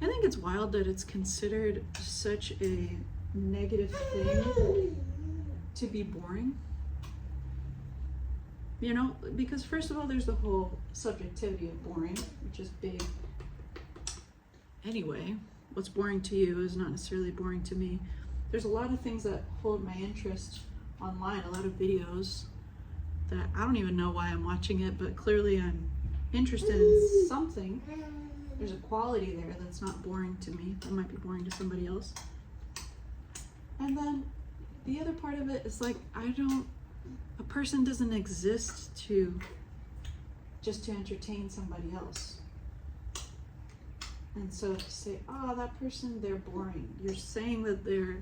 I think it's wild that it's considered such a negative thing to be boring. You know, because first of all, there's the whole subjectivity of boring, which is big. Anyway, what's boring to you is not necessarily boring to me. There's a lot of things that hold my interest online, a lot of videos that I don't even know why I'm watching it, but clearly I'm interested in something. There's a quality there that's not boring to me. That might be boring to somebody else. And then the other part of it is like, a person doesn't exist just to entertain somebody else. And so to say, oh, that person, they're boring. You're saying that their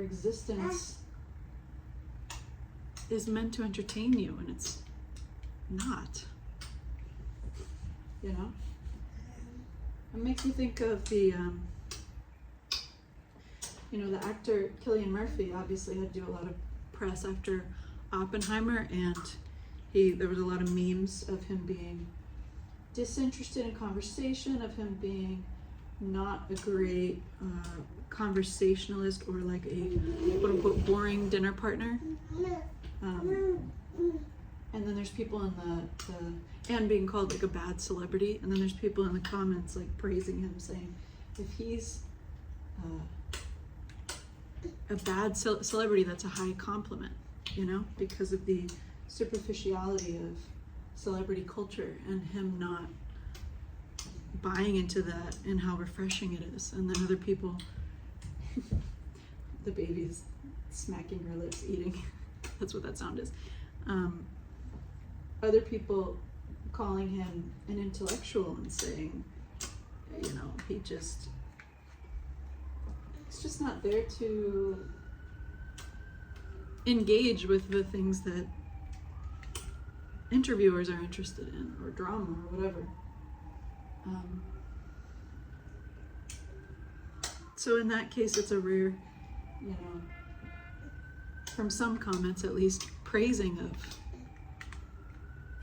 existence is meant to entertain you, and it's not. You know? It makes me think of the actor Cillian Murphy obviously had to do a lot of press after Oppenheimer, and there was a lot of memes of him being disinterested in conversation, of him being not a great conversationalist, or like a quote-unquote boring dinner partner. And then there's people in and being called like a bad celebrity, and then there's people in the comments like praising him, saying if he's a bad celebrity, that's a high compliment, you know, because of the superficiality of celebrity culture and him not buying into that and how refreshing it is. And then other people, the baby's smacking her lips, eating. That's what that sound is. Other people calling him an intellectual and saying, you know, he's just not there to engage with the things that interviewers are interested in, or drama, or whatever. So in that case, it's a rare, you know, from some comments at least, praising of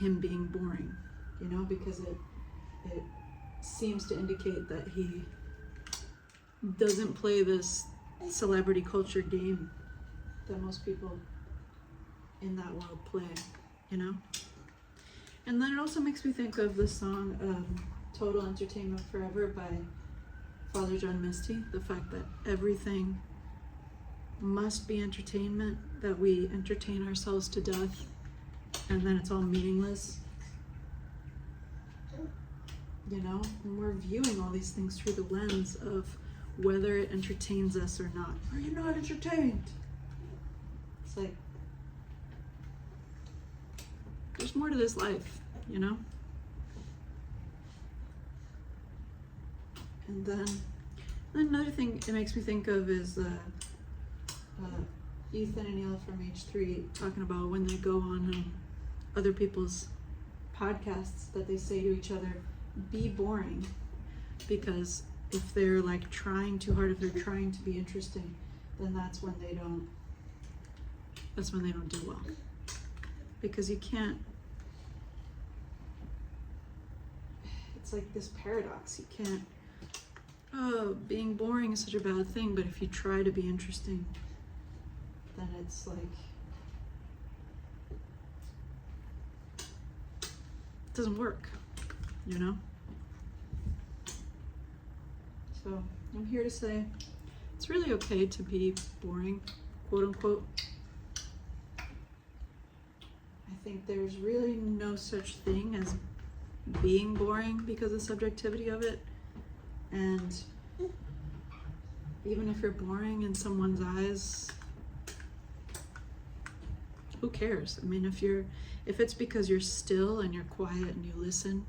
him being boring, you know, because it seems to indicate that he doesn't play this celebrity culture game that most people in that world play, you know? And then it also makes me think of the song Total Entertainment Forever by Father John Misty, the fact that everything must be entertainment, that we entertain ourselves to death, and then it's all meaningless. You know, and we're viewing all these things through the lens of whether it entertains us or not. Are you not entertained? It's like, there's more to this life, you know? And then another thing it makes me think of is Ethan and Neil from H3 talking about when they go on other people's podcasts that they say to each other, be boring, because if they're like trying too hard, if they're trying to be interesting, then that's when they don't do well. Because you can't, it's like this paradox, you can't, oh, being boring is such a bad thing, but if you try to be interesting, then it's like, it doesn't work, you know? So I'm here to say it's really okay to be boring, quote unquote. I think there's really no such thing as being boring because of the subjectivity of it. And even if you're boring in someone's eyes, who cares? I mean, if it's because you're still and you're quiet and you listen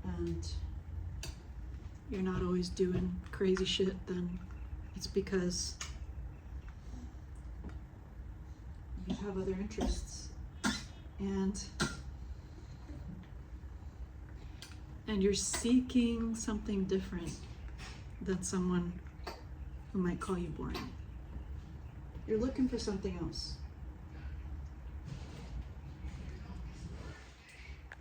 and you're not always doing crazy shit, then it's because you have other interests and you're seeking something different than someone who might call you boring. You're looking for something else.